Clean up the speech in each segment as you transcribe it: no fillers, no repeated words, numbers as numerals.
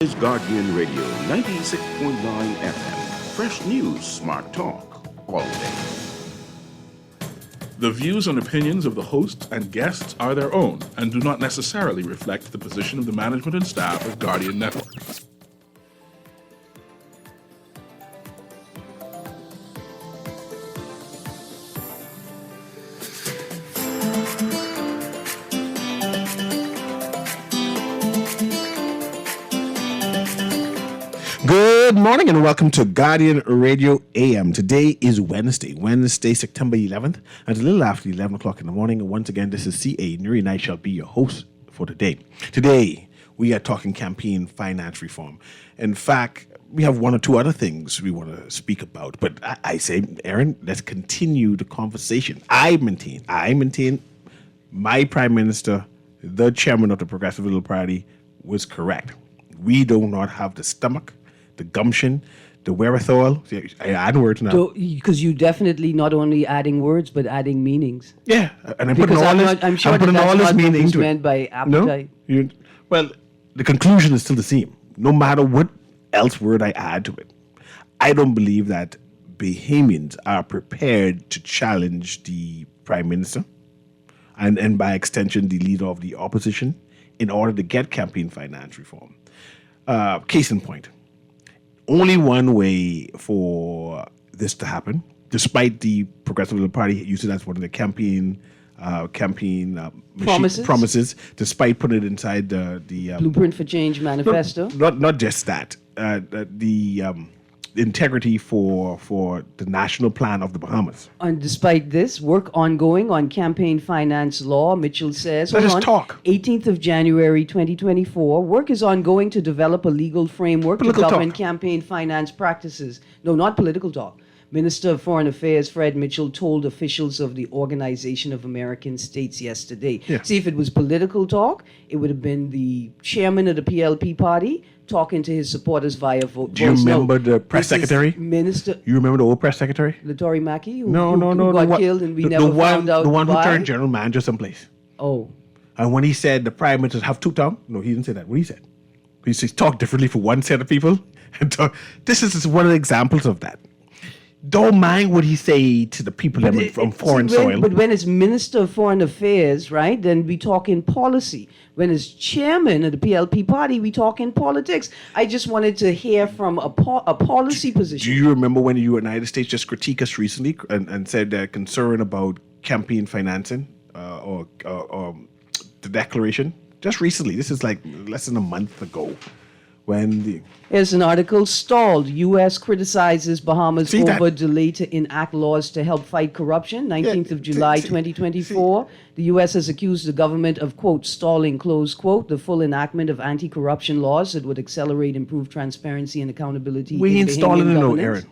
Is Guardian Radio 96.9 FM. Fresh news, smart talk, all day. The views and opinions of the hosts and guests are their own and do not necessarily reflect the position of the management and staff of Guardian Network. Good morning and welcome to Guardian Radio AM. Today is Wednesday, September 11th, and it's a little after 11 o'clock in the morning. And once again, this is CA Newry, and I shall be your host for today. Today, we are talking campaign finance reform. In fact, we have one or two other things we want to speak about. But I say, Aaron, let's continue the conversation. I maintain my Prime Minister, the chairman of the Progressive Liberal Party, was correct. We do not have the stomach, the gumption, the wherewithal. See, I add words now. Because you definitely not only adding words, but adding meanings. Yeah, and I'm Because putting I'm sure that's all this not meaning what was into it. meant by appetite. No? Well, the conclusion is still the same. No matter what else word I add to it, I don't believe that Bahamians are prepared to challenge the Prime Minister and by extension the leader of the opposition in order to get campaign finance reform. Case in point. Only one way for this to happen, despite the Progressive Liberal Party using it as one of the campaign promises, despite putting it inside the Blueprint for Change manifesto. Not just that, the integrity for the national plan of the Bahamas. And despite this, work ongoing on campaign finance law, Mitchell says. Let us talk. 18th of January 2024, work is ongoing to develop a legal framework to govern campaign finance practices. No, not political talk. Minister of Foreign Affairs Fred Mitchell told officials of the Organization of American States yesterday. Yeah. See, if it was political talk, it would have been the chairman of the PLP party talking to his supporters via vote. Do you remember the press secretary? Minister. You remember the old press secretary? Latori Mackey, who got killed and we never found out the one why? who turned general manager someplace. Oh. And when he said the prime minister have two tongues, no, he didn't say that. What he said? He says talk differently for one set of people. This is one of the examples of that. Don't mind what he say to the people from foreign soil. But when it's Minister of Foreign Affairs, right, then we talk in policy. When it's chairman of the PLP party, we talk in politics. I just wanted to hear from a policy position. Do you remember when the United States just critiqued us recently and said they're concerned about campaign financing or the declaration? Just recently. This is like less than a month ago. Here's an article, stalled. U.S. criticizes Bahamas over delay to enact laws to help fight corruption. 19th of July, 2024. The U.S. has accused the government of, quote, stalling, close quote, the full enactment of anti-corruption laws that would accelerate improved transparency and accountability. We ain't stalling it, no, Aaron.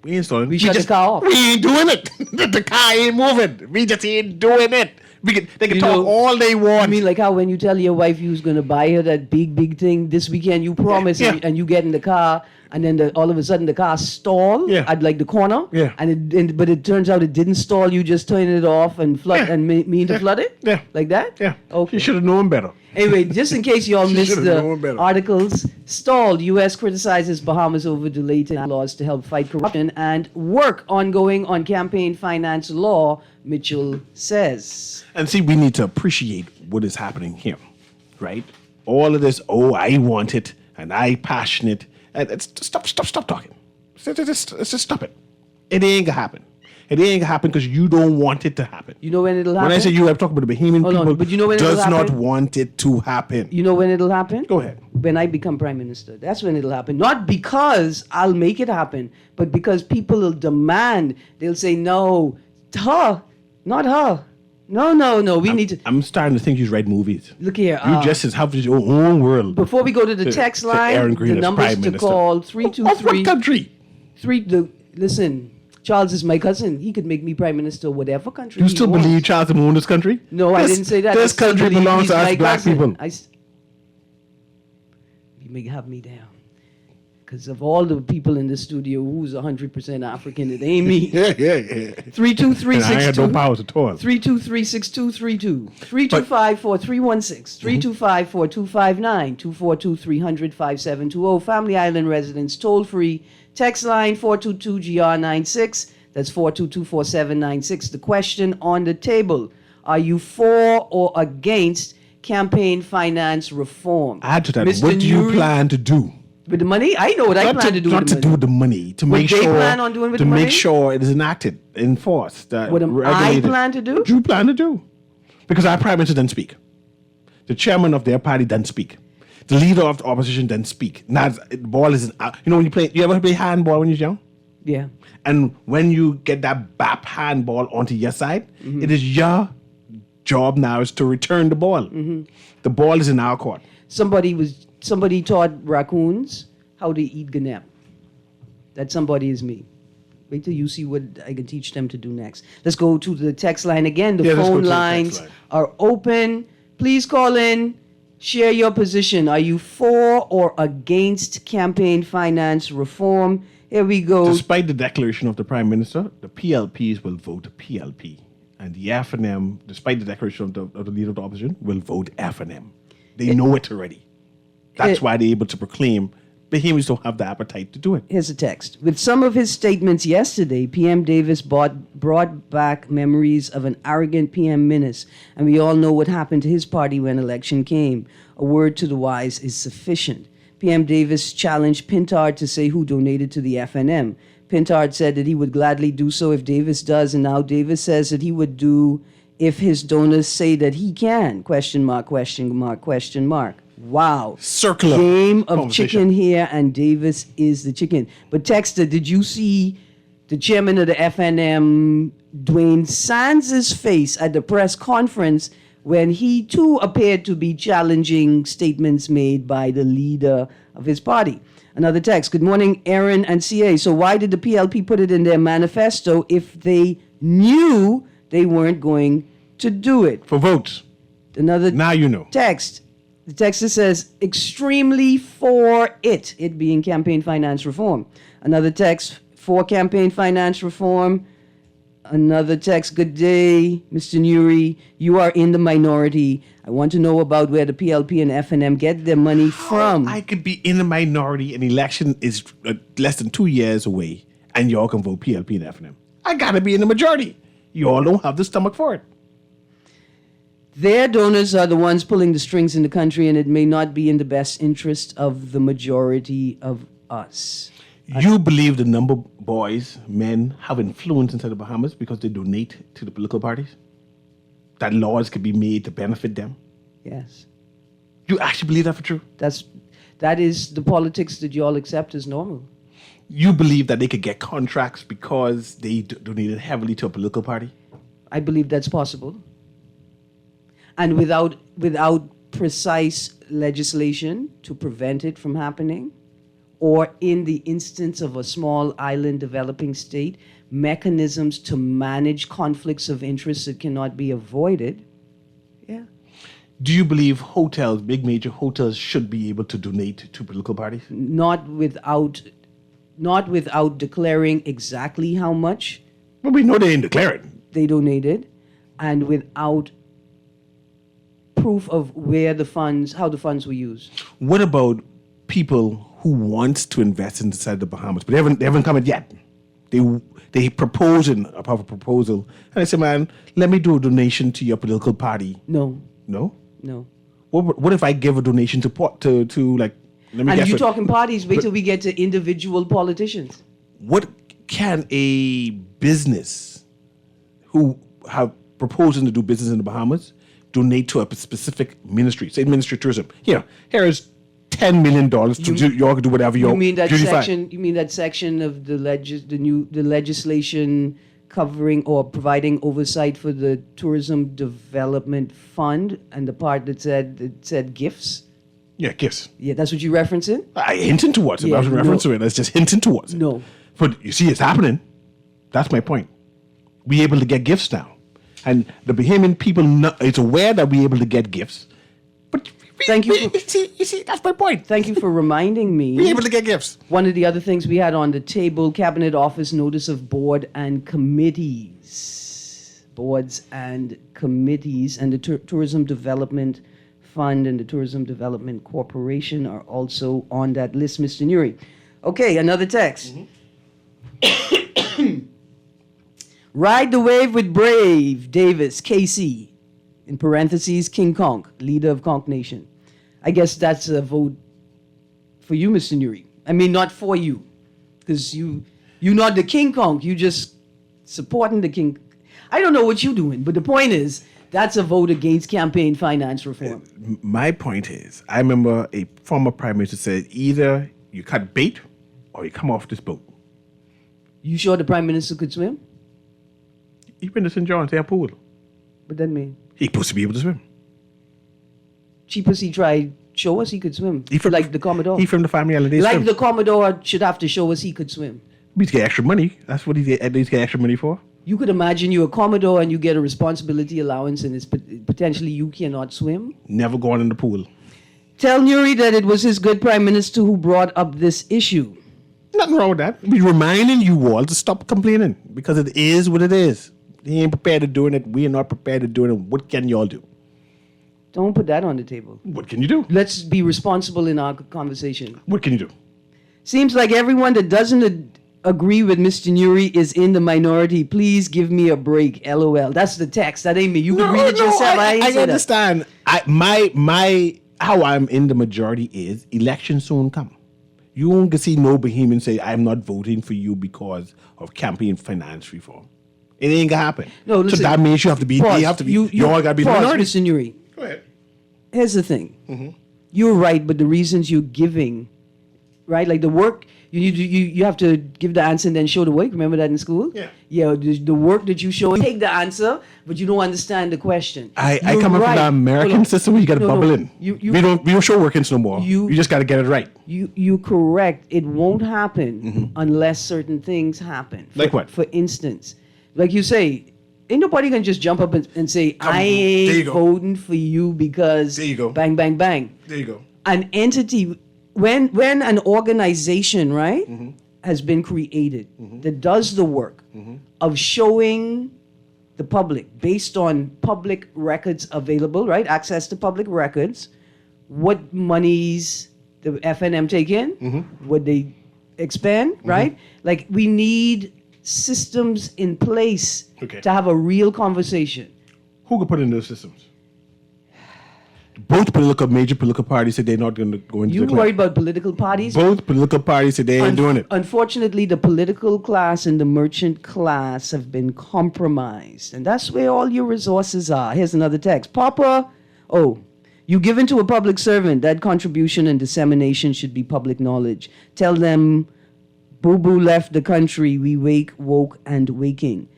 We ain't stalling it. We shut the car off. We ain't doing it. The car ain't moving. We just ain't doing it. They can talk all they want. I mean, like how when you tell your wife you was going to buy her that big thing this weekend, you promise, and you get in the car, and then all of a sudden the car stall at like the corner, but it turns out it didn't stall. You just turned it off and mean to flood it, like that. Yeah. Okay. You should have known better. Anyway, just in case you all missed the articles, stalled. U.S. criticizes Bahamas over delayed laws to help fight corruption and work ongoing on campaign finance law, Mitchell says. And see, we need to appreciate what is happening here, right? All of this, I want it, and I passionate. Stop talking. Just stop it. It ain't gonna happen. It ain't gonna happen because you don't want it to happen. You know when it'll happen? When I say you, I'm talking about the Bahamian people. But you know when it'll happen? Does not want it to happen. You know when it'll happen? Go ahead. When I become Prime Minister. That's when it'll happen. Not because I'll make it happen, but because people will demand. They'll say, no, her, not her. No, we need to. I'm starting to think you write movies. Look here. You just have your own world. Before we go to the text line, the numbers to call 323. What country? Listen, Charles is my cousin. He could make me Prime Minister of whatever country You still believe Charles will own this country? No, I didn't say that. This country belongs to us black people. You may have me down. because of all the people in the studio, who's 100% African, it ain't me. Yeah. 32362. And I had no powers at all. 3236232. 325-4316. 325-4259. 242-300-5720. Family Island residents toll free. Text line 422-GR96. That's 422-4796. The question on the table: are you for or against campaign finance reform? Add to that, Mr. what do you Newry, plan to do? with the money? I know what I plan to do Not with to the do money. with the money, to What make they sure plan on doing with to the make money? sure it is enacted, enforced. What am I plan to do? What do you plan to do? Because our prime minister doesn't speak. The chairman of their party doesn't speak. The leader of the opposition doesn't speak. Now the ball is when you ever play handball when you're young? Yeah. And when you get that bap handball onto your side, it is your job now is to return the ball. The ball is in our court. Somebody taught raccoons how to eat ganap. That somebody is me. Wait till you see what I can teach them to do next. Let's go to the text line again. The Yeah, let's go phone to the text lines line. are open. Please call in. Share your position. Are you for or against campaign finance reform? Here we go. Despite the declaration of the Prime Minister, the PLPs will vote PLP. And the FNM, despite the declaration of the leader of the opposition, will vote FNM. They know it already. That's why they're able to proclaim Bahamians don't have the appetite to do it. Here's a text. With some of his statements yesterday, PM Davis brought back memories of an arrogant PM Minnis, and we all know what happened to his party when election came. A word to the wise is sufficient. PM Davis challenged Pintard to say who donated to the FNM. Pintard said that he would gladly do so if Davis does, and now Davis says that he would do if his donors say that he can. Question mark, question mark, question mark. Wow. Circular Game of conversation. chicken here, and Davis is the chicken. But Texter, did you see the chairman of the FNM, Dwayne Sands' face at the press conference when he too appeared to be challenging statements made by the leader of his party? Another text. Good morning, Aaron and CA. So why did the PLP put it in their manifesto if they knew they weren't going to do it? For votes. Another Now you know. text. The texter says, extremely for it being campaign finance reform. Another text, for campaign finance reform. Another text, good day, Mr. Newry. You are in the minority. I want to know about where the PLP and FNM get their money from. I could be in the minority and election is less than 2 years away and y'all can vote PLP and FNM. I gotta be in the majority. You all don't have the stomach for it. Their donors are the ones pulling the strings in the country, and it may not be in the best interest of the majority of us. You believe the number of boys, men have influence inside the Bahamas because they donate to the political parties? That laws could be made to benefit them? Yes. You actually believe that for true? That is the politics that you all accept as normal. You believe that they could get contracts because they donated heavily to a political party? I believe that's possible. And without precise legislation to prevent it from happening, or in the instance of a small island developing state, mechanisms to manage conflicts of interest that cannot be avoided. Yeah. Do you believe hotels, big major hotels, should be able to donate to political parties? Not without declaring exactly how much Well, we know they ain't declaring. they donated, and without proof of how the funds were used. What about people who want to invest inside the Bahamas, but they haven't come in yet? They propose a proposal, and I say, man, let me do a donation to your political party. No. No? No. What if I give a donation to like? Let me And guess. you're talking parties, wait till we get to individual politicians. What can a business who have proposing to do business in the Bahamas donate to a specific ministry? Say Ministry of Tourism. Here is $10 million to y'all can do whatever you You mean that beautify. section? You mean that section of the legislation covering or providing oversight for the Tourism Development Fund, and the part that said gifts? Yeah, gifts. Yeah, that's what you're referencing. I hinting towards it. Yeah, I was referencing no. it. That's just hinting towards it. No. But you see, it's happening. That's my point. We're able to get gifts now. And the Bahamian people is aware that we're able to get gifts. But Thank you. You see, that's my point. Thank you for reminding me. Be able to get gifts. One of the other things we had on the table, Cabinet Office Notice of Board and Committees. Boards and committees, and the Tourism Development Fund and the Tourism Development Corporation are also on that list, Mr. Newry. Okay, another text. Ride the wave with Brave Davis, KC, in parentheses, King Conk, leader of Conk Nation. I guess that's a vote for you, Mr. Newry. I mean, not for you, because you're not the King Conk. You just supporting the King. I don't know what you're doing, but the point is, that's a vote against campaign finance reform. My point is, I remember a former prime minister said, either you cut bait or you come off this boat. You sure the prime minister could swim? He been to St. John's Airport. What that mean? He's supposed to be able to swim. Cheapest he tried, show us he could swim. Like the Commodore. He from the family holiday. Like the Commodore should have to show us he could swim. He's get extra money. That's what he's get extra money for. You could imagine you're a Commodore and you get a responsibility allowance and it's potentially you cannot swim. Never gone in the pool. Tell Newry that it was his good prime minister who brought up this issue. Nothing wrong with that. We're reminding you all to stop complaining because it is what it is. He ain't prepared to doing it. We are not prepared to do it. What can y'all do? Don't put that on the table. What can you do? Let's be responsible in our conversation. What can you do? Seems like everyone that doesn't agree with Mr. Newry is in the minority. Please give me a break. LOL. That's the text. That ain't me. You can read it yourself. I understand. How I'm in the majority is election soon come. You won't see no Bohemian say, I'm not voting for you because of campaign finance reform. It ain't gonna happen. No, listen, so that means you have to be. Pause. You have to be. You all gotta be the pause, minority. Mr. Newry. Go ahead. Here's the thing. You're right, but the reasons you're giving, right? Like the work you have to give the answer and then show the work. Remember that in school? Yeah. Yeah. The work that you show, you take the answer, but you don't understand the question. I come up from the American system where you got to bubble in. We don't show workings no more. You just got to get it right. You correct. It won't happen unless certain things happen. Like what? For instance, like you say, ain't nobody gonna just jump up and say, I ain't voting for you because there you go. Bang, bang, bang. There you go. An entity, when an organization, right, has been created that does the work of showing the public based on public records available, right, access to public records, what monies the FNM take in, what they expend, right? Like we need systems in place to have a real conversation. Who could put in those systems? Both major political parties said they're not going to go into You worried about political parties? Both political parties said they ain't doing it. Unfortunately, the political class and the merchant class have been compromised. And that's where all your resources are. Here's another text. Papa, you give in to a public servant. That contribution and dissemination should be public knowledge. Tell them Boo-Boo left the country. We wake, woke, and waking.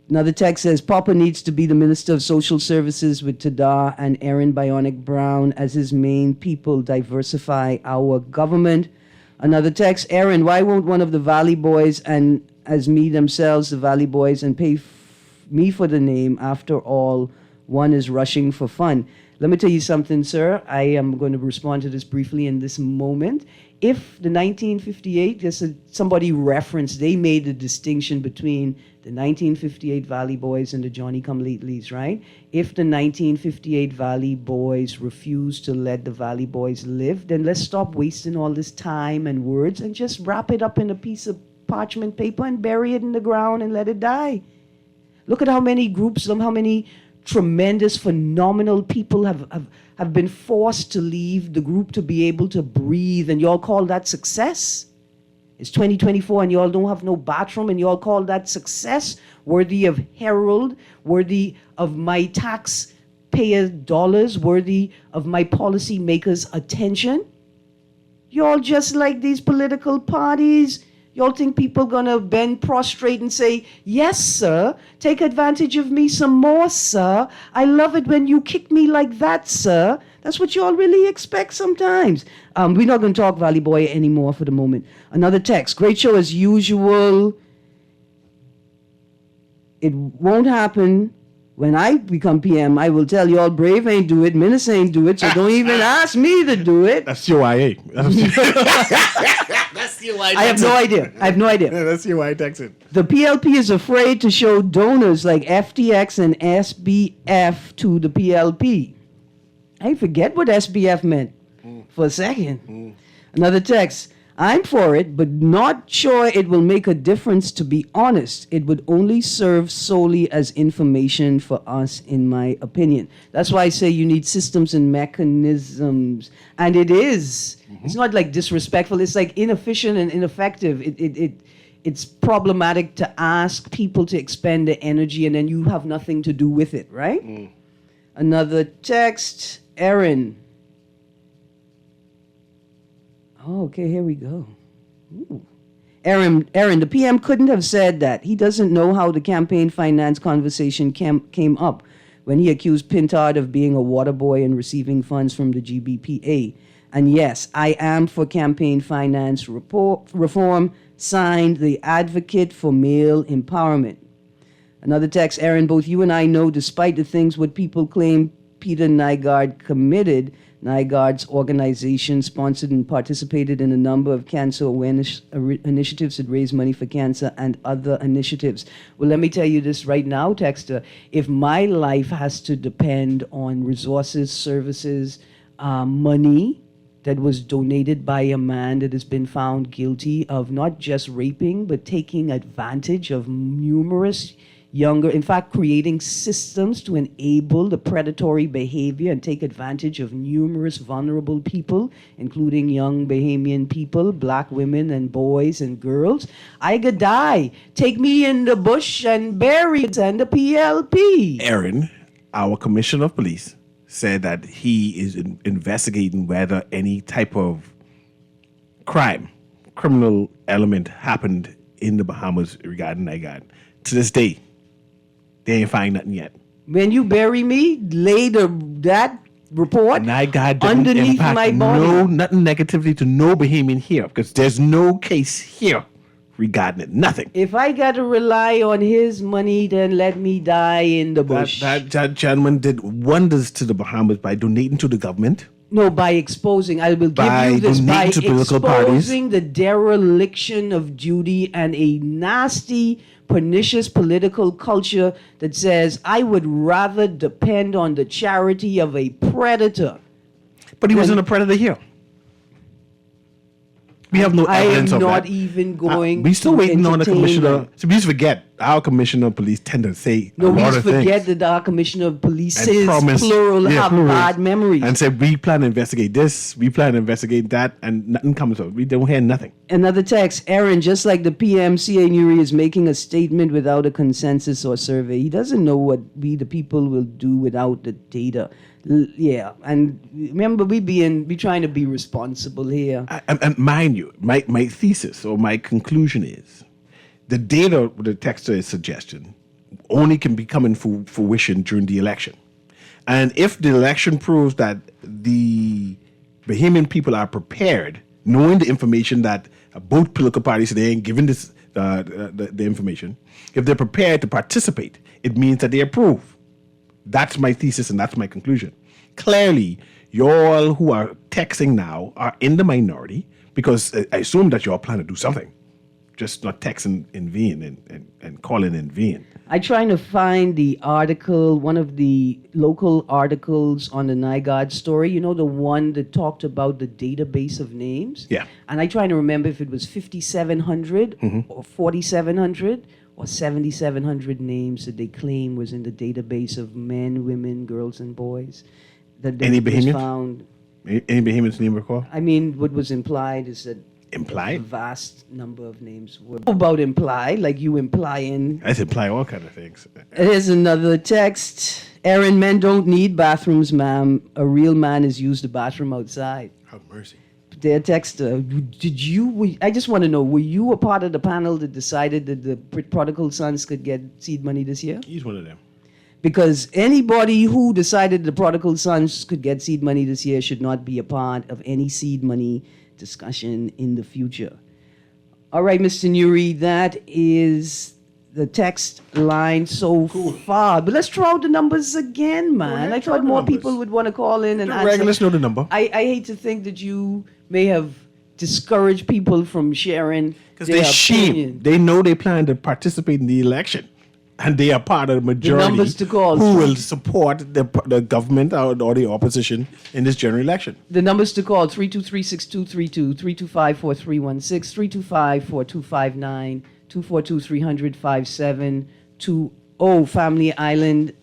Another text says, Papa needs to be the Minister of Social Services with Tada and Aaron Bionic Brown as his main people. Diversify our government. Another text, Aaron, why won't one of the Valley Boys and as me themselves, the Valley Boys, and pay me for the name? After all, one is rushing for fun. Let me tell you something, sir. I am going to respond to this briefly in this moment. If the 1958, somebody referenced, they made the distinction between the 1958 Valley Boys and the Johnny-come-latelys, right? If the 1958 Valley Boys refuse to let the Valley Boys live, then let's stop wasting all this time and words and just wrap it up in a piece of parchment paper and bury it in the ground and let it die. Look at how many groups, how many tremendous, phenomenal people have been forced to leave the group to be able to breathe, and y'all call that success? It's 2024 and y'all don't have no bathroom and y'all call that success? Worthy of herald, worthy of my taxpayer dollars, worthy of my policy makers' attention? Y'all just like these political parties. Y'all think people gonna bend prostrate and say, yes, sir, take advantage of me some more, sir. I love it when you kick me like that, sir. That's what y'all really expect sometimes. We're not gonna talk Valley Boy anymore for the moment. Another text, great show as usual. It won't happen When I become PM, I will tell you all Brave ain't do it, Menace ain't do it, so don't even ask me to do it. That's CYA. That's CYA. I have no idea. That's CYA Texan. The PLP is afraid to show donors like FTX and SBF to the PLP. I forget what SBF meant for a second. Another text. I'm for it, but not sure it will make a difference, to be honest. It would only serve solely as information for us, in my opinion. That's why I say you need systems and mechanisms. And it is. It's not like disrespectful. It's like inefficient and ineffective. It's problematic to ask people to expend their energy and then you have nothing to do with it, right? Another text. Aaron. Oh, okay, here we go. Ooh. Aaron, the PM couldn't have said that. He doesn't know how the campaign finance conversation came up when he accused Pintard of being a water boy and receiving funds from the GBPA. And yes, I am for campaign finance reform, signed the advocate for male empowerment. Another text, Aaron, both you and I know, despite the things what people claim Peter Nygaard committed, Nygaard's organization sponsored and participated in a number of cancer awareness initiatives that raise money for cancer and other initiatives. Well, let me tell you this right now, Texter. If my life has to depend on resources, services, money that was donated by a man that has been found guilty of not just raping, but taking advantage of numerous younger, in fact, creating systems to enable the predatory behavior and take advantage of numerous vulnerable people, including young Bahamian people, black women and boys and girls. I could die. Take me in the bush and bury it and the PLP. Aaron, our commissioner of police, said that he is investigating whether any type of criminal element happened in the Bahamas regarding Nygaard. To this day, they ain't find nothing yet. When you bury me, lay that report underneath my body. Nothing negatively to no Bahamian here, because there's no case here regarding it. Nothing. If I got to rely on his money, then let me die in the bush. That gentleman did wonders to the Bahamas by donating to the government. No, by exposing, I will give you this, by exposing the dereliction of duty and a nasty, pernicious political culture that says, I would rather depend on the charity of a predator. But he wasn't a predator here. We have no evidence of that. I am not even going we still waiting on the commissioner. So please forget, our commissioner of police tend to say a lot of things. No, we forget that our commissioner of police says plural bad memories. And said, we plan to investigate this, we plan to investigate that, and nothing comes of it. We don't hear nothing. Another text, Aaron, just like the PMCA Newry is making a statement without a consensus or survey. He doesn't know what we, the people, will do without the data. Yeah, and remember, we trying to be responsible here. And mind you, my thesis or my conclusion is the data the texter is suggesting only can be coming for fruition during the election. And if the election proves that the Bahamian people are prepared, knowing the information that both political parties today ain't giving this the information, if they're prepared to participate, it means that they approve. That's my thesis and that's my conclusion. Clearly, y'all who are texting now are in the minority because I assume that y'all plan to do something. Just not texting in vain and calling in vain. I'm trying to find the article, one of the local articles on the Nygaard story. You know, the one that talked about the database of names? Yeah. And I'm trying to remember if it was 5,700 or 4,700 or 7,700 names that they claim was in the database of men, women, girls, and boys. That Any Bahamians? Found. Any Bahamians name recall? I mean, what was implied is that a Implied? vast number of names were about implied, like you implying. That's imply all kind of things. Here's another text. Aaron, men don't need bathrooms, ma'am. A real man has used the bathroom outside. Have mercy. Their text, I just want to know, were you a part of the panel that decided that the prodigal sons could get seed money this year? He's one of them. Because anybody who decided the prodigal sons could get seed money this year should not be a part of any seed money discussion in the future. All right, Mr. Newry, that is the text line so far. But let's throw out the numbers again, man. ahead, I throw thought the more numbers. people would want to call in and The answer. regulars know the number. I hate to think that you may have discouraged people from sharing Because their they're sheep. opinion. They know they plan to participate in the election. And they are part of the majority numbers to call. who will support the government or the opposition in this general election. The numbers to call, 323-6232, 325-4316, 325-4259, 242-300-5720. Family Island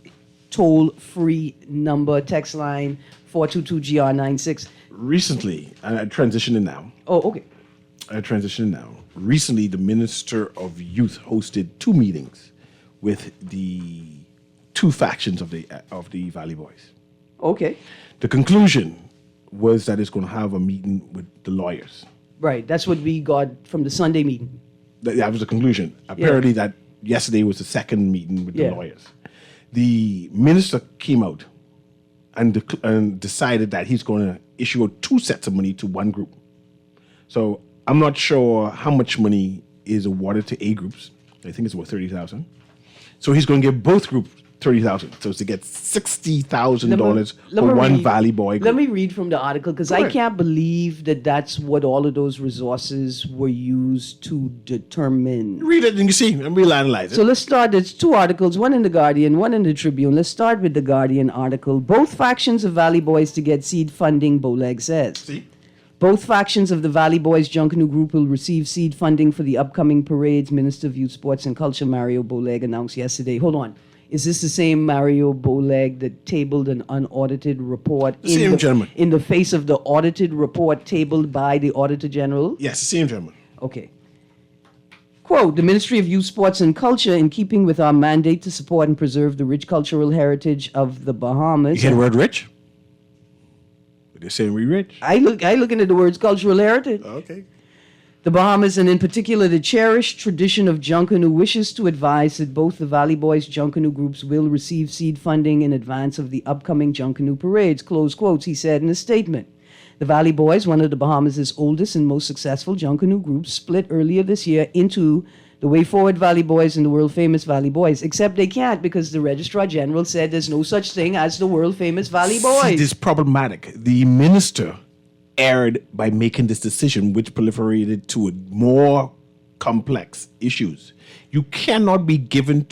toll-free number, text line 422-GR96. Recently, and I'm transitioning now. Oh, okay. Recently, the Minister of Youth hosted 2 meetings with the 2 factions of the Valley Boys. Okay. The conclusion was that it's going to have a meeting with the lawyers. Right. That's what we got from the Sunday meeting. That was the conclusion. Apparently, that yesterday was the second meeting with the Yeah. lawyers. The minister came out and decided that he's going to issue 2 sets of money to one group. So I'm not sure how much money is awarded to A groups. I think it's about 30,000. So he's going to give both groups 30,000. So it's to get $60,000 for one Valley Boy group. Let me read from the article because I can't believe that that's what all of those resources were used to determine. Read it and you see, and we'll analyze it. So let's start. There's 2 articles, one in the Guardian, one in the Tribune. Let's start with the Guardian article. Both factions of Valley Boys to get seed funding, Boleg says. See? Both factions of the Valley Boys Junkanoo group will receive seed funding for the upcoming parades, Minister of Youth, Sports and Culture Mario Boleg announced yesterday. Hold on. Is this the same Mario Boleg that tabled an unaudited report Same gentleman. in the face of the audited report tabled by the Auditor General? Yes, the same gentleman. Okay. Quote, the Ministry of Youth, Sports and Culture, in keeping with our mandate to support and preserve the rich cultural heritage of the Bahamas. You hear the word rich? They're saying we rich. I look into the words cultural heritage. Okay. The Bahamas, and in particular the cherished tradition of Junkanoo, wishes to advise that both the Valley Boys Junkanoo groups will receive seed funding in advance of the upcoming Junkanoo parades, close quotes, he said in a statement. The Valley Boys, one of the Bahamas' oldest and most successful Junkanoo groups, split earlier this year into the Way Forward Valley Boys and the world-famous Valley Boys, except they can't because the Registrar General said there's no such thing as the world-famous Valley Boys. See, this is problematic. The minister erred by making this decision, which proliferated to more complex issues. You cannot be given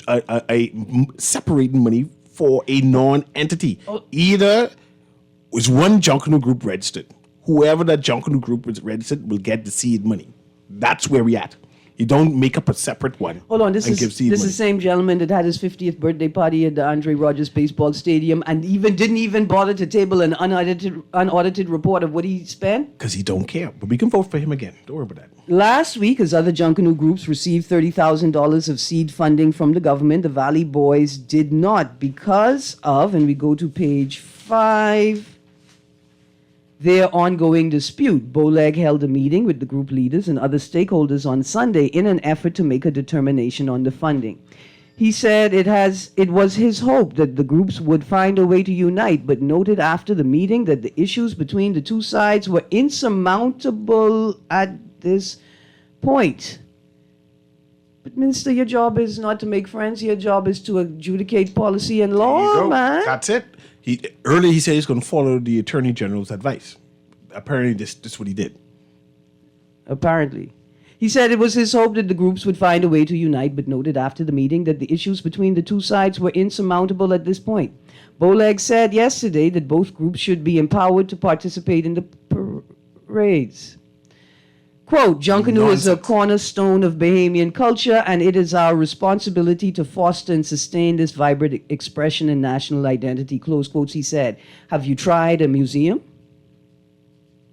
separating money for a non-entity. Either is one Junkanoo group registered. Whoever that Junkanoo group is registered will get the seed money. That's where we at. You don't make up a separate one. Hold on, this and is give seed the money. same gentleman that had his 50th birthday party at the Andre Rogers Baseball Stadium and didn't even bother to table an unaudited report of what he spent. Because he don't care. But we can vote for him again. Don't worry about that. Last week, as other Junkanoo groups received $30,000 of seed funding from the government, the Valley Boys did not because of, and we go to page 5, their ongoing dispute. Boleg held a meeting with the group leaders and other stakeholders on Sunday in an effort to make a determination on the funding. He said it was his hope that the groups would find a way to unite, but noted after the meeting that the issues between the 2 sides were insurmountable at this point. But Minister, your job is not to make friends. Your job is to adjudicate policy and There you law, go. man. That's it. Earlier he said he's going to follow the Attorney General's advice. Apparently, this is what he did. Apparently. He said it was his hope that the groups would find a way to unite, but noted after the meeting that the issues between the 2 sides were insurmountable at this point. Boleg said yesterday that both groups should be empowered to participate in the parades. Quote, Junkanoo is a cornerstone of Bahamian culture, and it is our responsibility to foster and sustain this vibrant expression and national identity, close quotes, he said. Have you tried a museum?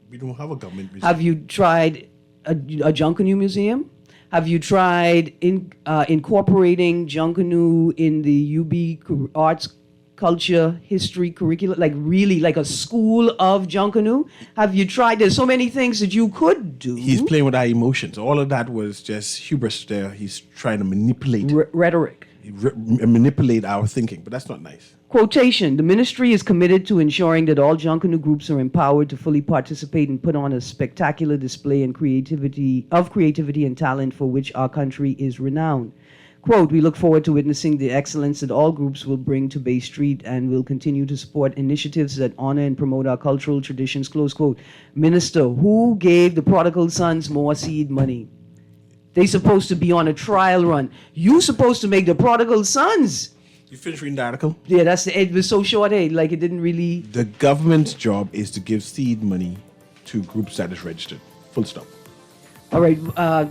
We don't have a government museum. Have you tried a Junkanoo museum? Have you tried incorporating Junkanoo in the UB arts, culture, history curriculum, like really like a school of Junkanoo? Have you tried? There's so many things that you could do. He's playing with our emotions. All of that was just hubris there. He's trying to manipulate Rhetoric. manipulate our thinking, but that's not nice. Quotation, the ministry is committed to ensuring that all Junkanoo groups are empowered to fully participate and put on a spectacular display and creativity and talent for which our country is renowned. Quote, we look forward to witnessing the excellence that all groups will bring to Bay Street and will continue to support initiatives that honor and promote our cultural traditions, close quote. Minister, who gave the prodigal sons more seed money? They supposed to be on a trial run. You supposed to make the prodigal sons. You finished reading the article? Yeah, it was so short, like it didn't really. The government's job is to give seed money to groups that is registered. Full stop. All right,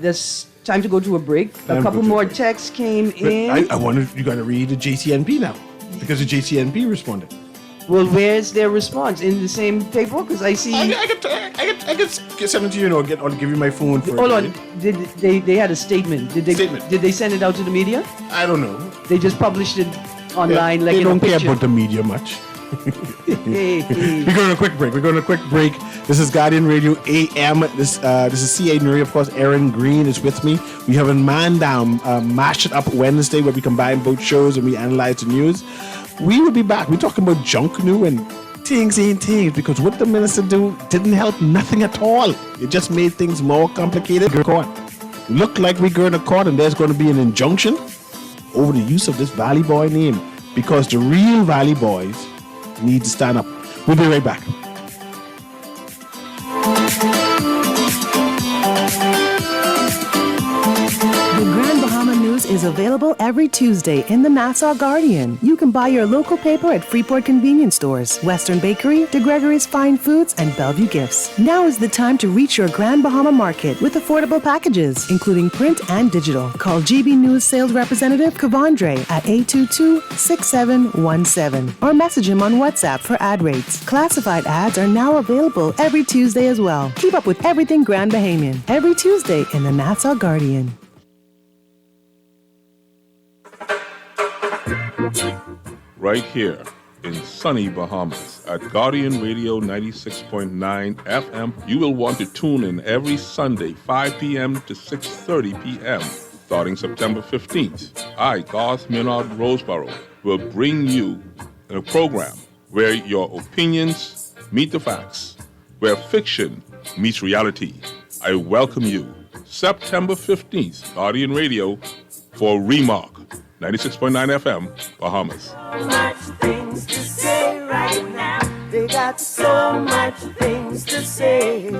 there's time to go to a break. A couple more texts came in. I wonder if you're going to read the JCNP now, because the JCNP responded. Well, where's their response? In the same paper? Because I see. I could send it to you, I'll give you my phone for Hold it. on. They had a statement. Did they send it out to the media? I don't know. They just published it online, like they in a don't care picture. about the media much. Hey. We're going on a quick break. This is Guardian Radio AM. This is CA Newry. Of course, Aaron Green is with me. We have a Man Down, Mash It Up Wednesday, where we combine both shows and we analyze the news. We will be back. We're talking about junk new and things ain't things, because what the minister do didn't help nothing at all. It just made things more complicated. Court. Look like we're going to court and there's going to be an injunction over the use of this Valley Boy name, because the real Valley Boys need to stand up. We'll be right back. The Grand Bahama News is available every Tuesday in the Nassau Guardian. You can buy your local paper at Freeport Convenience Stores, Western Bakery, De Gregory's Fine Foods, and Bellevue Gifts. Now is the time to reach your Grand Bahama market with affordable packages, including print and digital. Call GB News Sales Representative Kavandre at 822-6717 or message him on WhatsApp for ad rates. Classified ads are now available every Tuesday as well. Keep up with everything Grand Bahamian every Tuesday in the Nassau Guardian. Right here in sunny Bahamas at Guardian Radio 96.9 FM. You will want to tune in every Sunday, 5 p.m. to 6:30 p.m. starting September 15th. I, Garth Minard Roseborough, will bring you a program where your opinions meet the facts, where fiction meets reality. I welcome you September 15th, Guardian Radio for Remark, 96.9 FM, Bahamas. So much things to say right now. They got so much things to say.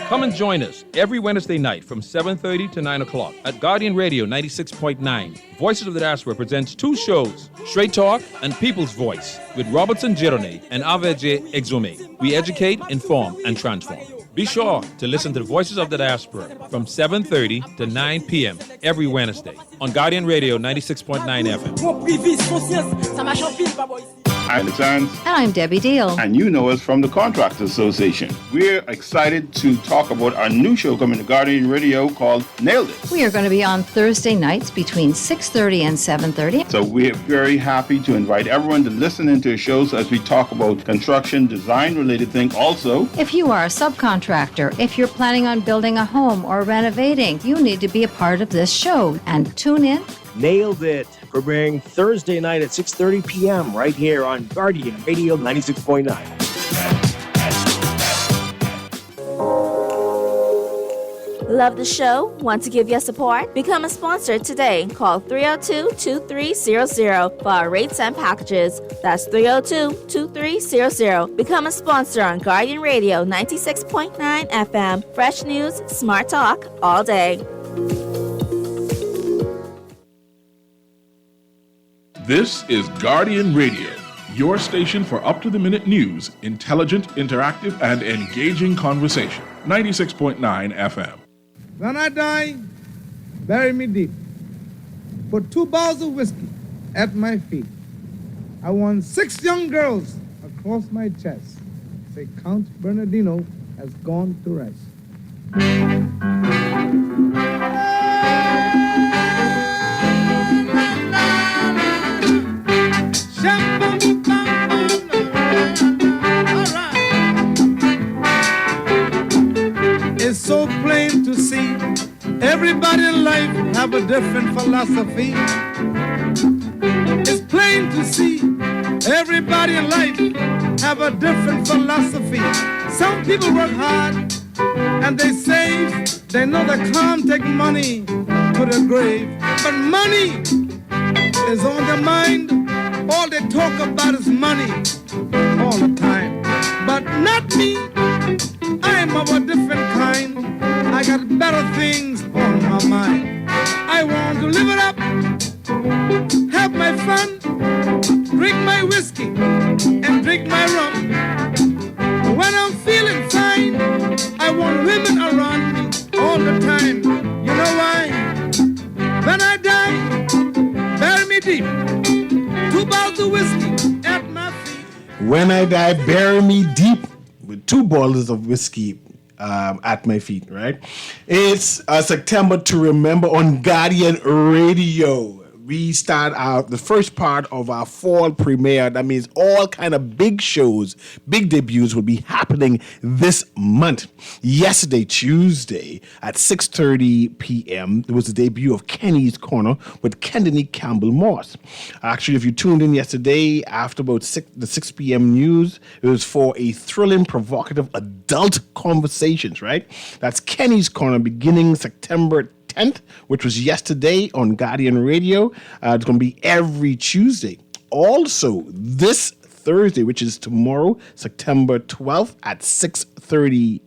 Come and join us every Wednesday night from 7:30 to 9 o'clock at Guardian Radio 96.9. Voices of the Diaspora presents two shows, Straight Talk and People's Voice, with Robertson Girone and Aveje Exome. We educate, inform, and transform. Be sure to listen to the Voices of the Diaspora from 7:30 to 9 p.m. every Wednesday on Guardian Radio 96.9 FM. I'm Terrence. And I'm Debbie Deal. And you know us from the Contractors Association. We're excited to talk about our new show coming to Guardian Radio called Nailed It. We are going to be on Thursday nights between 6:30 and 7:30. So we're very happy to invite everyone to listen into our shows as we talk about construction, design-related things. Also, if you are a subcontractor, if you're planning on building a home or renovating, you need to be a part of this show. And tune in. Nailed It. Premiering Thursday night at 6:30 p.m. right here on Guardian Radio 96.9. Love the show? Want to give your support? Become a sponsor today. Call 302-2300 for our rates and packages. That's 302-2300. Become a sponsor on Guardian Radio 96.9 FM. Fresh news, smart talk, all day. This is Guardian Radio, your station for up-to-the-minute news, intelligent, interactive, and engaging conversation. 96.9 FM. When I die, bury me deep. Put 2 bowls of whiskey at my feet. I want 6 young girls across my chest. Say Count Bernardino has gone to rest. It's so plain to see everybody in life have a different philosophy. It's plain to see everybody in life have a different philosophy. Some people work hard and they save They know they can't take money to the grave, but money is on their mind. All they talk about is money all the time. But not me. I am of a different kind. I got better things on my mind. I want to live it up, have my fun, drink my whiskey and drink my rum. When I'm feeling fine, I want women around me all the time. You know why? When I die, bury me deep. 2 bottles of whiskey at my feet. When I die, bury me deep with 2 bottles of whiskey at my feet, right? It's September to remember on Guardian Radio. We start out the first part of our fall premiere. That means all kind of big shows, big debuts will be happening this month. Yesterday, Tuesday, at 6:30 p.m., there was the debut of Kenny's Corner with Kendany Campbell-Morse. Actually, if you tuned in yesterday after about the 6 p.m. news, it was for a thrilling, provocative adult conversations, right? That's Kenny's Corner beginning September 10th, which was yesterday on Guardian Radio. It's going to be every Tuesday. Also, this Thursday, which is tomorrow, September 12th at 6:30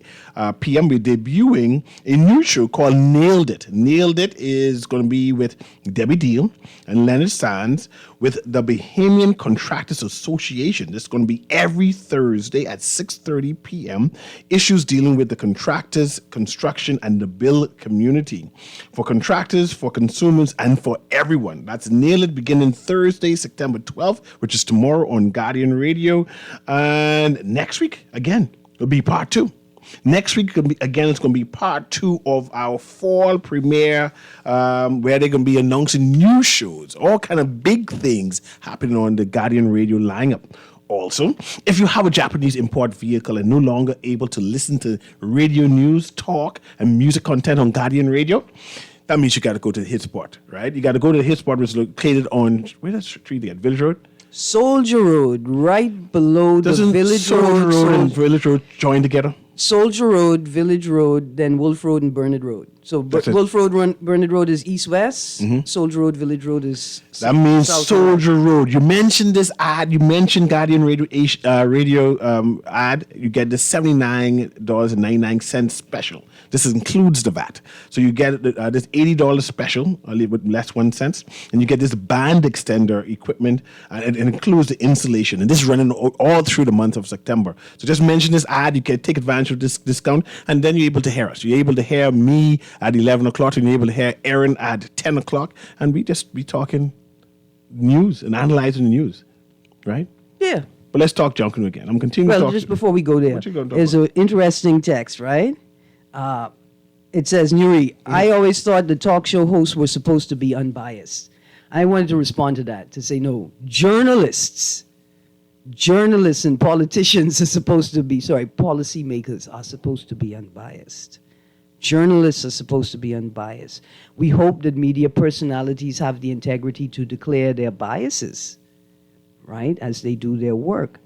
p.m., we're debuting a new show called Nailed It. Nailed It is going to be with Debbie Deal and Leonard Sands with the Bahamian Contractors Association. This is going to be every Thursday at 6:30 p.m. Issues dealing with the contractors, construction, and the build community. For contractors, for consumers, and for everyone. That's Nailed It beginning Thursday, September 12th, which is tomorrow on Guardian Radio. And next week, again, it'll be part 2. Next week, it's going to be part 2 of our fall premiere, where they're going to be announcing new shows, all kind of big things happening on the Guardian Radio lineup. Also, if you have a Japanese import vehicle and no longer able to listen to radio news, talk, and music content on Guardian Radio, that means you got to go to the hit spot, right? You got to go to the hit spot, which is located on, where's that street again? Village Road? Soldier Road, right below the Village Soldier Road. Road and Village Road join together? Soldier Road, Village Road, then Wolf Road and Burnett Road. So Wolf Road, Burnett Road is east-west. Mm-hmm. Soldier Road, Village Road is that means south. Soldier Road. You mentioned this ad. You mentioned Guardian Radio ad. You get the $79.99 special. This includes the VAT. So you get this $80 special, a little bit less 1 cent, and you get this band extender equipment, and it includes the installation. And this is running all through the month of September. So just mention this ad. You can take advantage of this discount, and then you're able to hear us. You're able to hear me at 11 o'clock, and you're able to hear Aaron at 10 o'clock, and we just be talking news and analyzing the news, right? Yeah. But let's talk Junkanoo again. I'm continuing to talk. Well, just before we go there, what you gonna talk there's about? an interesting text, right? It says, Newry, I always thought the talk show hosts were supposed to be unbiased. I wanted to respond to that, to say, no, journalists and politicians are supposed to be, policymakers are supposed to be unbiased. Journalists are supposed to be unbiased. We hope that media personalities have the integrity to declare their biases, right, as they do their work.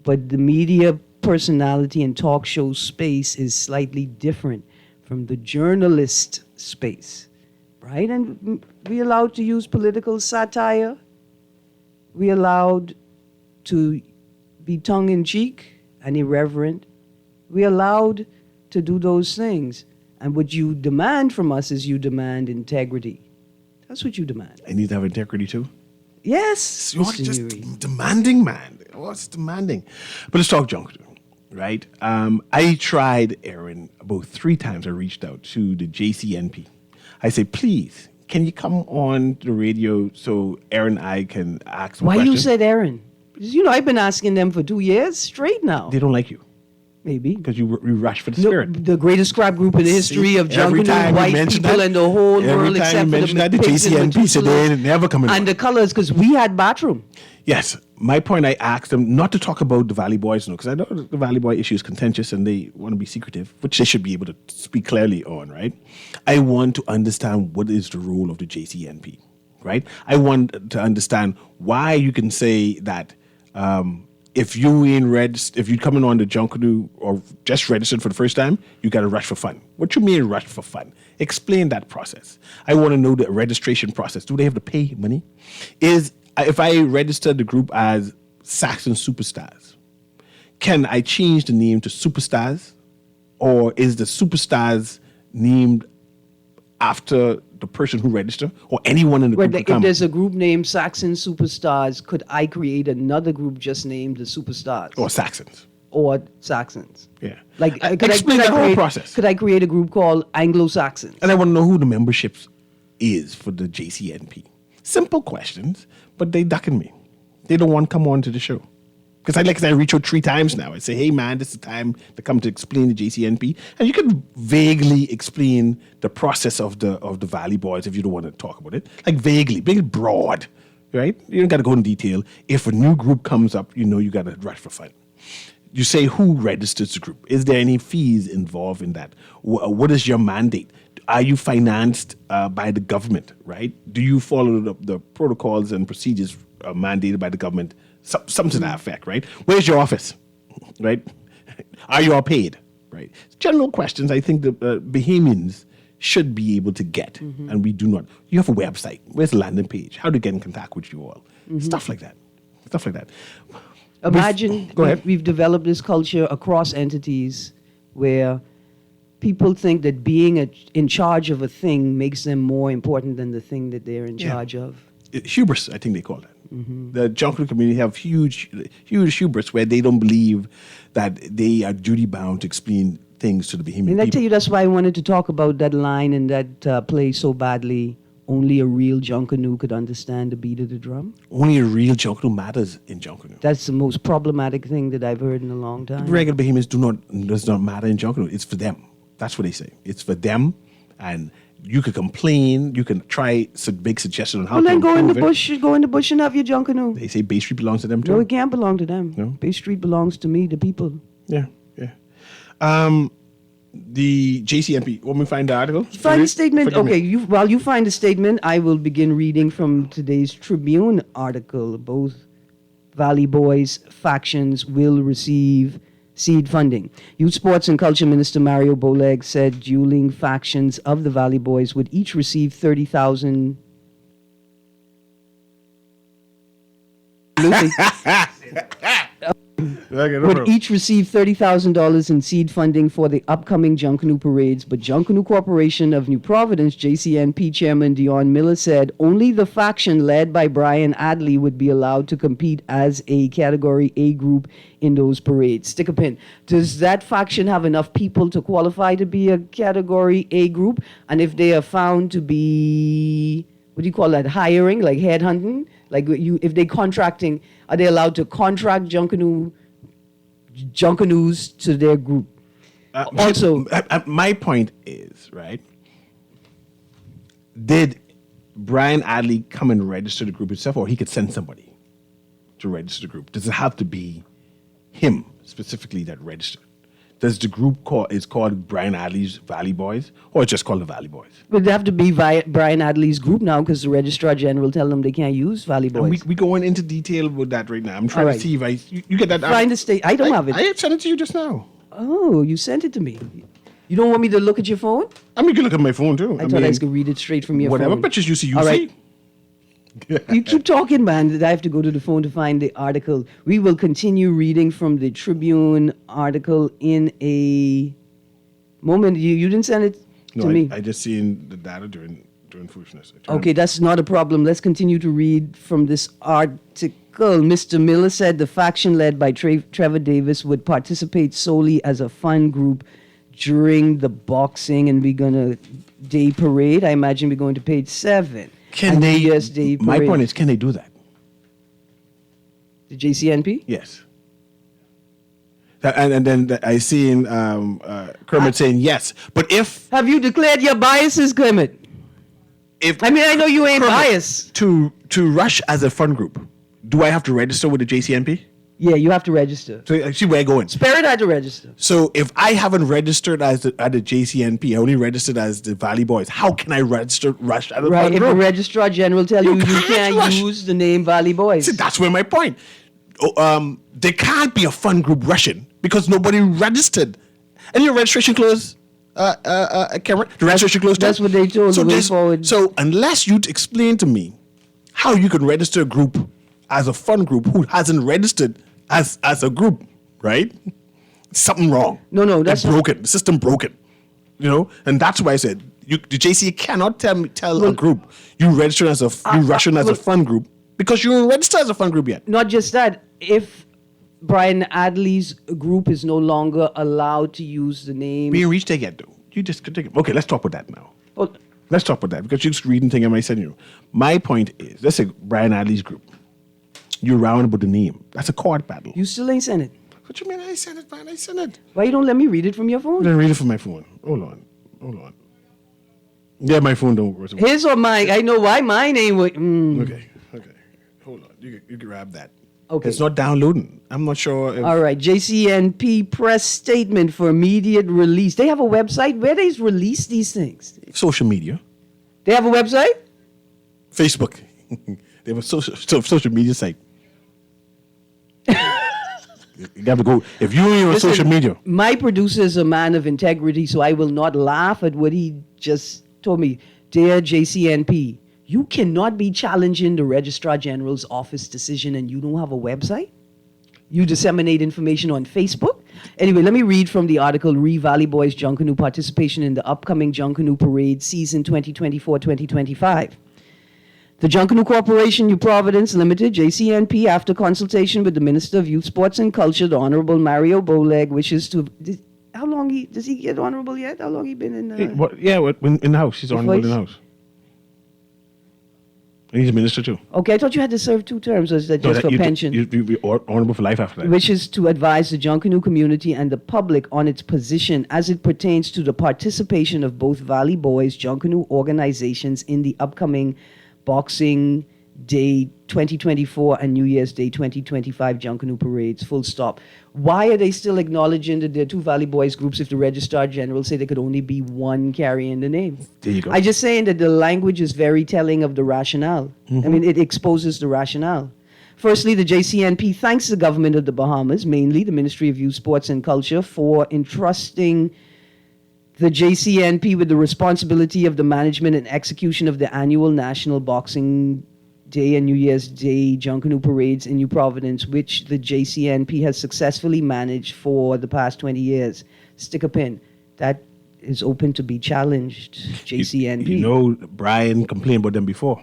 But the media personality and talk show space is slightly different from the journalist space, right? And we allowed to use political satire. We allowed to be tongue-in-cheek and irreverent. We allowed to do those things. And what you demand from us is you demand integrity. That's what you demand. I need to have integrity too? Yes, You're Mr. just Newry. demanding, man. What's demanding? But let's talk junk, right? I tried, Aaron, about 3 times. I reached out to the JCNP. I said, please, can you come on the radio so Aaron and I can ask some Why questions? you said Aaron? Because, I've been asking them for 2 years straight now. They don't like you. Maybe. Because you rush for the spirit. The greatest scrap group in the history of Junkanoo, white people in the whole world, except for the JCNP said they never come in. And the colors, because we had bathroom. Yes. My point, I asked them not to talk about the Valley Boys, because I know the Valley Boy issue is contentious and they want to be secretive, which they should be able to speak clearly on, right? I want to understand what is the role of the JCNP, right? I want to understand why you can say that if you if you coming on the Junkanoo or just registered for the first time, you got to rush for fun. What you mean rush for fun? Explain that process. I want to know the registration process. Do they have to pay money? If I register the group as Saxon Superstars, can I change the name to Superstars? Or is the Superstars named after the person who registered or anyone in the group? If there's a group named Saxon Superstars, could I create another group just named the Superstars? Or Saxons. Or Saxons. Yeah. Like, explain that whole process. Could I create a group called Anglo-Saxons? And I want to know who the membership is for the JCNP. Simple questions, but they ducking me. They don't want to come on to the show. Because I reach out 3 times now. I say, hey, man, this is the time to come to explain the JCNP. And you can vaguely explain the process of the Valley Boys if you don't want to talk about it. Like vaguely, big broad, right? You don't got to go in detail. If a new group comes up, you know you got to rush for fun. You say who registers the group. Is there any fees involved in that? What is your mandate? Are you financed by the government, right? Do you follow the protocols and procedures mandated by the government? Something to that effect, right? Where's your office, right? Are you all paid, right? General questions I think the Bahamians should be able to get, and we do not. You have a website. Where's the landing page? How to get in contact with you all? Stuff like that. Imagine Go ahead. we've developed this culture across entities where people think that being in charge of a thing makes them more important than the thing that they're in charge of. Hubris, I think they call that. The Junkanoo community have huge hubris where they don't believe that they are duty bound to explain things to the Bahamian people. And I tell you, that's why I wanted to talk about that line in that play so badly. Only a real Junkanoo could understand the beat of the drum. Only a real Junkanoo matters in Junkanoo. That's the most problematic thing that I've heard in a long time. Regular Bahamians does not matter in Junkanoo. It's for them. That's what they say. It's for them, and you can complain. You can try some big suggestions on how to then go in the improve bush. Go in the bush and have your Junkanoo. They say Bay Street belongs to them too. No, it can't belong to them. No? Bay Street belongs to me, the people. Yeah. The JCNP. Want me to find the article? Find the statement. Okay, while you find the statement, I will begin reading from today's Tribune article. Both Valley Boys factions will receive seed funding. Youth Sports and Culture Minister Mario Boleg said dueling factions of the Valley Boys would each receive $30,000. Would each receive $30,000 in seed funding for the upcoming Junkanoo parades, but Junkanoo Corporation of New Providence, JCNP Chairman Dion Miller said only the faction led by Brian Adley would be allowed to compete as a Category A group in those parades. Stick a pin. Does that faction have enough people to qualify to be a Category A group? And if they are found to be, what do you call that, hiring, like headhunting? Like if they contracting, are they allowed to contract Junkanoos to their group? Also, my point is, right, did Brian Adley come and register the group himself, or he could send somebody to register the group? Does it have to be him specifically that registered? Does the group called Brian Adley's Valley Boys, or it's just called the Valley Boys? But they have to be Brian Adley's group now because the Registrar General tell them they can't use Valley Boys. We going into detail with that right now. I'm trying to see if you get that. Find the state. I don't have it. I sent it to you just now. Oh, you sent it to me. You don't want me to look at your phone? I mean, you can look at my phone too. I thought I was going to read it straight from your phone. Whatever pictures you see, All right. see. You keep talking, man. I have to go to the phone to find the article. We will continue reading from the Tribune article in a moment. You didn't send it to me. I just seen the data during foolishness. Okay, that's not a problem. Let's continue to read from this article. Mr. Miller said the faction led by Trevor Davis would participate solely as a fun group during the boxing and we're gonna day parade. I imagine we're going to page 7. Can they? Yes, day My parade. point is, can they do that? The JCNP? Yes. And then I seen Kermit saying yes, but if have you declared your biases, Kermit? I know you ain't Kermit, biased. To rush as a fun group, do I have to register with the JCNP? Yeah, you have to register. So see where I going. Spirit had to register. So if I haven't registered at the JCNP, I only registered as the Valley Boys. How can I register rush as a Right, fun if group? the Registrar General tell you can't rush. use the name Valley Boys. See, that's where my point. there can't be a fun group rushing because nobody registered. And your registration closed, Cameron? The registration closed? That's what they told so way forward. So unless you explain to me how you can register a group as a fun group who hasn't registered as a group, right? Something wrong. No, that's broken. The system broken. You know, and that's why I said the JC cannot tell a group you register as a fun group because you don't register as a fun group yet. Not just that. If Brian Adley's group is no longer allowed to use the name, we ain't reached there yet, though. You just continue. Okay, let's talk about that now. Well, let's talk about that because you're just reading thing I might send you. My point is, let's say Brian Adley's group. You're round about the name. That's a court battle. You still ain't sent it. What you mean I sent it, man? I sent it. Why you don't let me read it from your phone? Then read it from my phone. Hold on. Yeah, my phone don't work. His or mine? I know why mine ain't working. Okay. Hold on. You can grab that. Okay. It's not downloading. I'm not sure. All right. JCNP press statement for immediate release. They have a website where they release these things. Social media. They have a website? Facebook. They have a social media site. You have to go. If you ain't on social media. My producer is a man of integrity, so I will not laugh at what he just told me. Dear JCNP, you cannot be challenging the Registrar General's office decision and you don't have a website? You disseminate information on Facebook? Anyway, let me read from the article, Valley Boys Junkanoo Participation in the Upcoming Junkanoo Parade Season 2024-2025. The Junkanoo Corporation, New Providence Limited, JCNP, after consultation with the Minister of Youth, Sports and Culture, the Honorable Mario Boleg, wishes to... How long does he get honorable yet? How long he been in... in the House. He's honorable in the House. And he's a minister too. Okay, I thought you had to serve 2 terms, or is that just for pension? You'd be honorable for life after that. Wishes to advise the Junkanoo community and the public on its position as it pertains to the participation of both Valley Boys Junkanoo organizations in the upcoming Boxing Day 2024 and New Year's Day 2025 Junkanoo parades, full stop. Why are they still acknowledging that there are 2 Valley Boys groups if the Registrar General say there could only be one carrying the name? There you go. I'm just saying that the language is very telling of the rationale. Mm-hmm. I mean, it exposes the rationale. Firstly, the JCNP thanks the government of the Bahamas, mainly the Ministry of Youth, Sports and Culture, for entrusting the JCNP with the responsibility of the management and execution of the annual National Boxing Day and New Year's Day Junkanoo parades in New Providence, which the JCNP has successfully managed for the past 20 years. Stick a pin. That is open to be challenged, JCNP. You know, Brian complained about them before.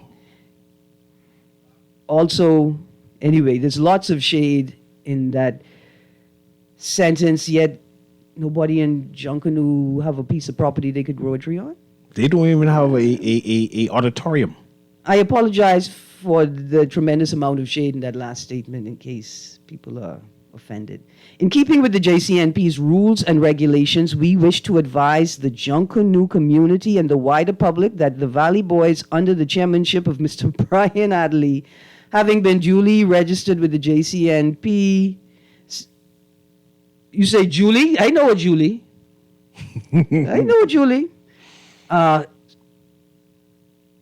Also, anyway, there's lots of shade in that sentence, yet nobody in Junkanoo have a piece of property they could grow a tree on? They don't even have a auditorium. I apologize for the tremendous amount of shade in that last statement in case people are offended. In keeping with the JCNP's rules and regulations, we wish to advise the Junkanoo community and the wider public that the Valley Boys, under the chairmanship of Mr. Brian Adley, having been duly registered with the JCNP... You say Julie? I know a Julie. I know a Julie.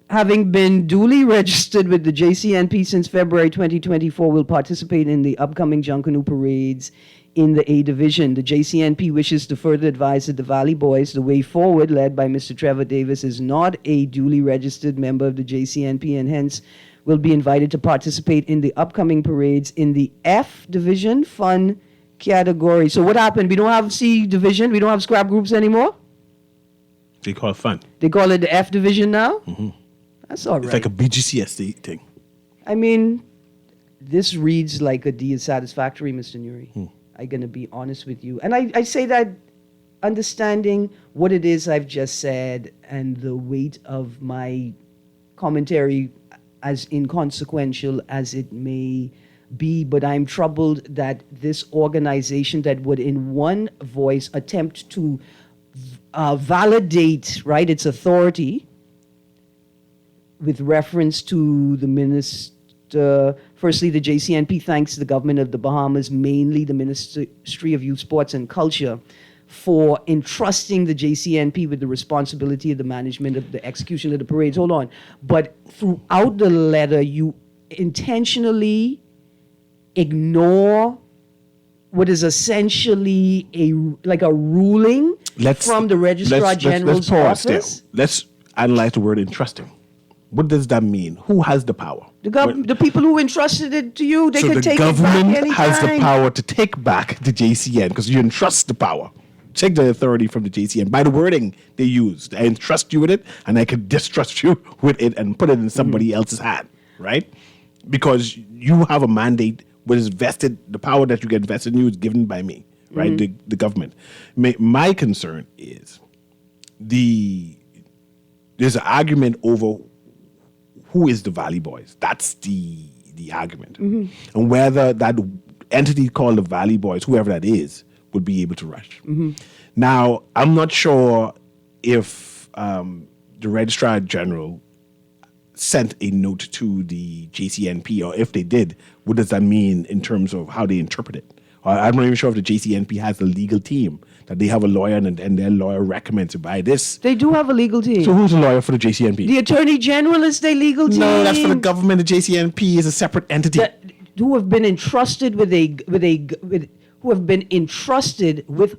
Having been duly registered with the JCNP since February 2024, will participate in the upcoming Junkanoo parades in the A Division. The JCNP wishes to further advise that the Valley Boys, the way forward, led by Mr. Trevor Davis, is not a duly registered member of the JCNP and hence will be invited to participate in the upcoming parades in the F Division Fun category. So what happened? We don't have C Division? We don't have scrap groups anymore? They call it fun. They call it the F Division now? Mm-hmm. That's all right. It's like a BGCS thing. I mean, this reads like a D is satisfactory, Mr. Newry. I'm going to be honest with you. And I say that understanding what it is I've just said and the weight of my commentary, as inconsequential as it may be, but I'm troubled that this organization that would in one voice attempt to validate, right, its authority with reference to the minister. Firstly, the JCNP thanks the government of the Bahamas, mainly the Ministry of Youth, Sports and Culture, for entrusting the JCNP with the responsibility of the management of the execution of the parades. Hold on. But throughout the letter, you intentionally ignore what is essentially a ruling from the Registrar General's office? Let's analyze the word entrusting. What does that mean? Who has the power? The people who entrusted it to you, they can take it back anytime. So the government has the power to take back the JCN because you entrust the power. Take the authority from the JCN by the wording they used. I entrust you with it, and I could distrust you with it and put it in somebody else's hand, right? Because you have a mandate which is vested. The power that you get vested in you is given by me, right? The government. My concern is there's an argument over who is the Valley Boys. That's the argument. And whether that entity called the Valley Boys, whoever that is, would be able to rush. Now, I'm not sure if the Registrar General sent a note to the JCNP, or if they did, what does that mean in terms of how they interpret it? I'm not even sure if the JCNP has a legal team, that they have a lawyer and their lawyer recommends to buy this. They do have a legal team. So who's the lawyer for the JCNP? The Attorney General is their legal team. No, that's for the government. The JCNP is a separate entity. Who have been entrusted with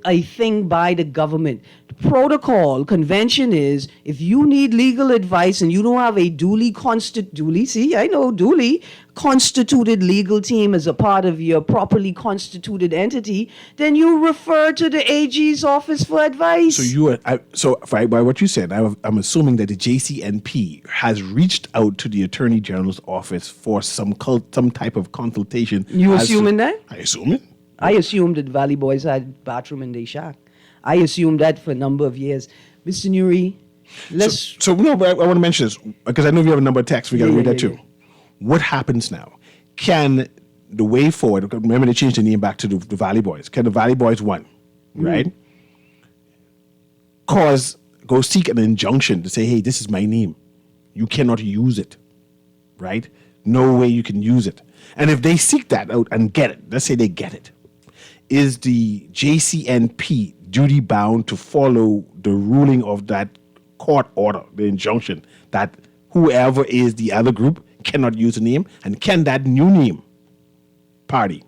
a thing by the government. The protocol convention is if you need legal advice and you don't have a duly constituted legal team as a part of your properly constituted entity, then you refer to the AG's office for advice. So by what you said, I'm assuming that the JCNP has reached out to the Attorney General's office for some type of consultation. You assuming that? I assume it. I assumed that Valley Boys had bathroom in their shack. I assumed that for a number of years. Mr. Newry, let's... But I want to mention this, because I know you have a number of texts. We got to read that too. Yeah. What happens now? Can the way forward, remember they changed the name back to the Valley Boys. Can the Valley Boys right? Go seek an injunction to say, hey, this is my name. You cannot use it, right? No way you can use it. And if they seek that out and get it, let's say they get it, is the JCNP duty bound to follow the ruling of that court order, the injunction, that whoever is the other group cannot use the name? And can that new name, party,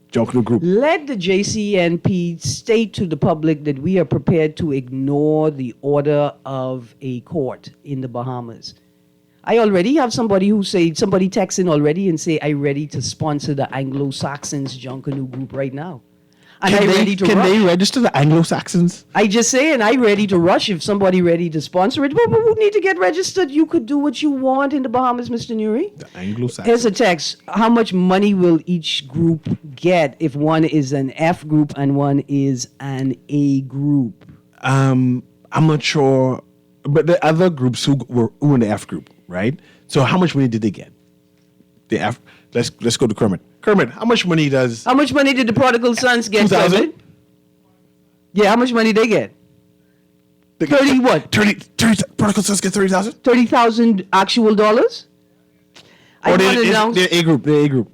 jungle group? Let the JCNP state to the public that we are prepared to ignore the order of a court in the Bahamas. I already have somebody text in already and say, I'm ready to sponsor the Anglo-Saxons Junkanoo group right now. And Can they register the Anglo-Saxons? I just say, and I'm ready to rush if somebody ready to sponsor it. But we need to get registered. You could do what you want in the Bahamas, Mr. Newry. The Anglo-Saxons. Here's a text. How much money will each group get if one is an F group and one is an A group? I'm not sure. But the other groups who were in the F group, right? So how much money did they get? The F. Let's go to Kermit. Kermit, how much money did the prodigal sons get? 2,000? Yeah, how much money they get? 30 what? 30 prodigal sons get 30,000? 30,000 actual dollars? They're A group.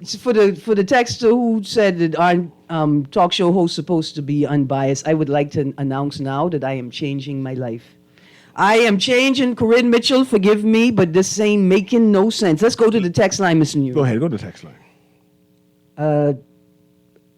For the texter who said that our talk show host supposed to be unbiased, I would like to announce now that I am changing my life. I am changing. Corinne Mitchell, forgive me, but this ain't making no sense. Let's go to the text line, Mr. Newry. Go ahead, go to the text line.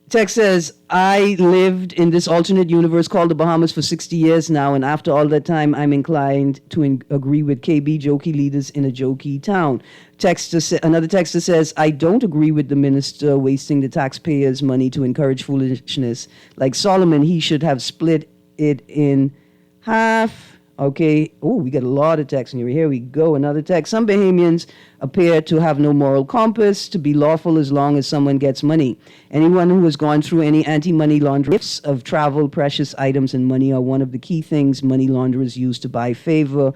Text says, I lived in this alternate universe called the Bahamas for 60 years now, and after all that time, I'm inclined to agree with KB, jokey leaders in a jokey town. Another texter says, I don't agree with the minister wasting the taxpayers' money to encourage foolishness. Like Solomon, he should have split it in half. Okay. Oh, we got a lot of text in here. Here we go. Another text. Some Bahamians appear to have no moral compass, to be lawful as long as someone gets money. Anyone who has gone through any anti-money laundering gifts of travel, precious items, and money are one of the key things money launderers use to buy favor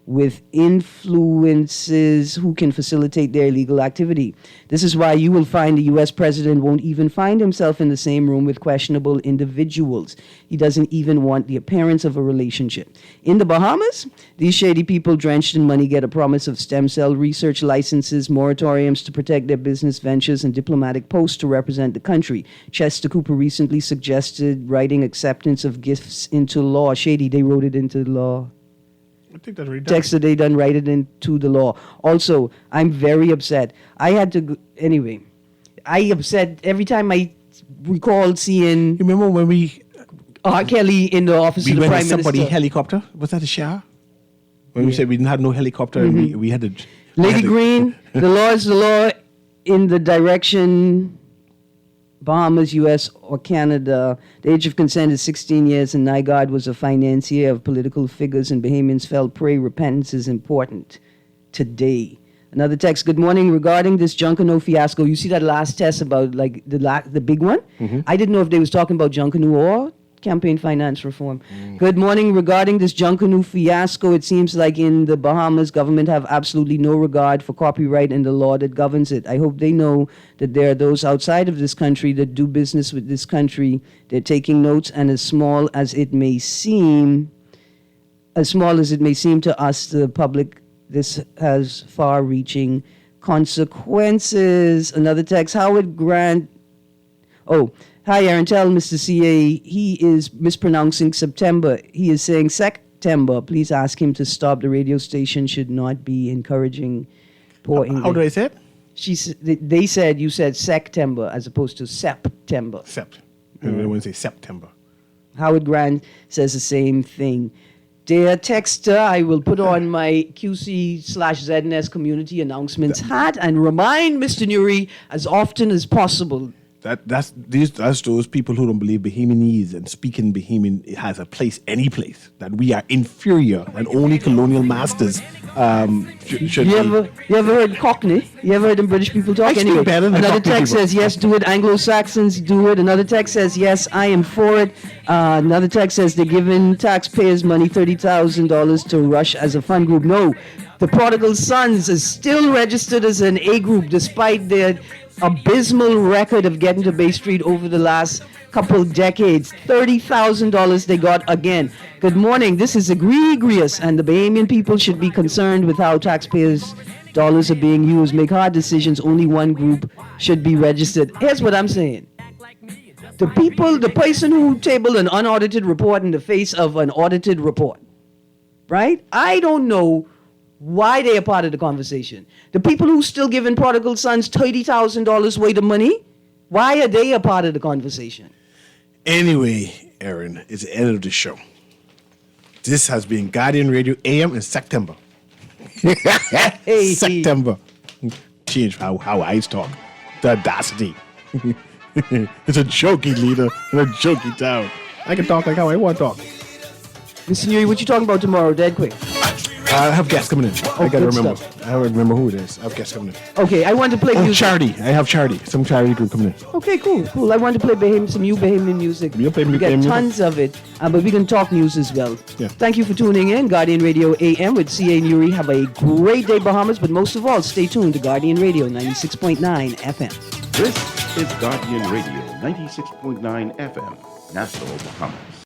with influences who can facilitate their illegal activity. This is why you will find the U.S. president won't even find himself in the same room with questionable individuals. He doesn't even want the appearance of a relationship. In the Bahamas, these shady people drenched in money get a promise of stem cell research licenses, moratoriums to protect their business ventures, and diplomatic posts to represent the country. Chester Cooper recently suggested writing acceptance of gifts into law. Shady, they wrote it into law. I think that's already done. Text that they done write it into the law. Also, I'm very upset. I had to, anyway, I have said every time I recall seeing. You remember when we R. Kelly in the office of the went Prime in somebody Minister. helicopter? Was that a Shah? When we said we didn't have no helicopter and we had to. Lady Green, the law is the law in the direction Bahamas, U.S. or Canada. The age of consent is 16 years, and Nygaard was a financier of political figures, and Bahamians fell prey. Repentance is important today. Another text. Good morning. Regarding this Junkanoo fiasco, you see that last test about like the big one? I didn't know if they was talking about Junkanoo or campaign finance reform. Good morning. Regarding this Junkanoo fiasco, it seems like in the Bahamas, government have absolutely no regard for copyright and the law that governs it. I hope they know that there are those outside of this country that do business with this country. They're taking notes, and as small as it may seem to us, the public, this has far-reaching consequences. Another text. Howard Grant. Oh, hi, Aaron. Tell Mr. CA he is mispronouncing September. He is saying September. Please ask him to stop. The radio station should not be encouraging poor English. How do I say it? They said you said September as opposed to September. I want to say September. Howard Grant says the same thing. Dear Texter, I will put on my QC/ZNS community announcements hat and remind Mr. Newry as often as possible. That's those people who don't believe Bahamianese and speaking Bahamian has a place, any place, that we are inferior and only colonial masters should You ever heard Cockney? You ever heard them British people talk? I speak better than another Cockney text people. says, yes, do it. Anglo-Saxons do it. Another text says, yes, I am for it. Another text says, they're giving taxpayers money, $30,000 to Rush as a fund group. No, the Prodigal Sons is still registered as an A group despite their abysmal record of getting to Bay Street over the last couple decades. $30,000 they got again. Good morning. This is egregious, and the Bahamian people should be concerned with how taxpayers' dollars are being used. Make hard decisions. Only one group should be registered. Here's what I'm saying. The person who tabled an unaudited report in the face of an audited report, right? I don't know why they are part of the conversation. The people who still giving Prodigal Sons $30,000 worth of money, why are they a part of the conversation? Anyway, Aaron, it's the end of the show. This has been Guardian Radio AM in September. Hey. September. Change how I talk. The audacity. It's a jokey leader in a jokey town. I can talk like how I want to talk. Mr. Newry, what you talking about tomorrow, dead quick? I have guests coming in. I gotta good remember. stuff. I don't remember who it is. I have guests coming in. Okay, I want to play music. Charity. I have charity. Some charity group coming in. Okay, cool. I want to play some new Bahamian music. You'll play We got Bahamian music? tons of it, but we can talk news as well. Yeah. Thank you for tuning in. Guardian Radio AM with CA Newry. Have a great day, Bahamas, but most of all, stay tuned to Guardian Radio 96.9 FM. This is Guardian Radio 96.9 FM, Nassau, Bahamas.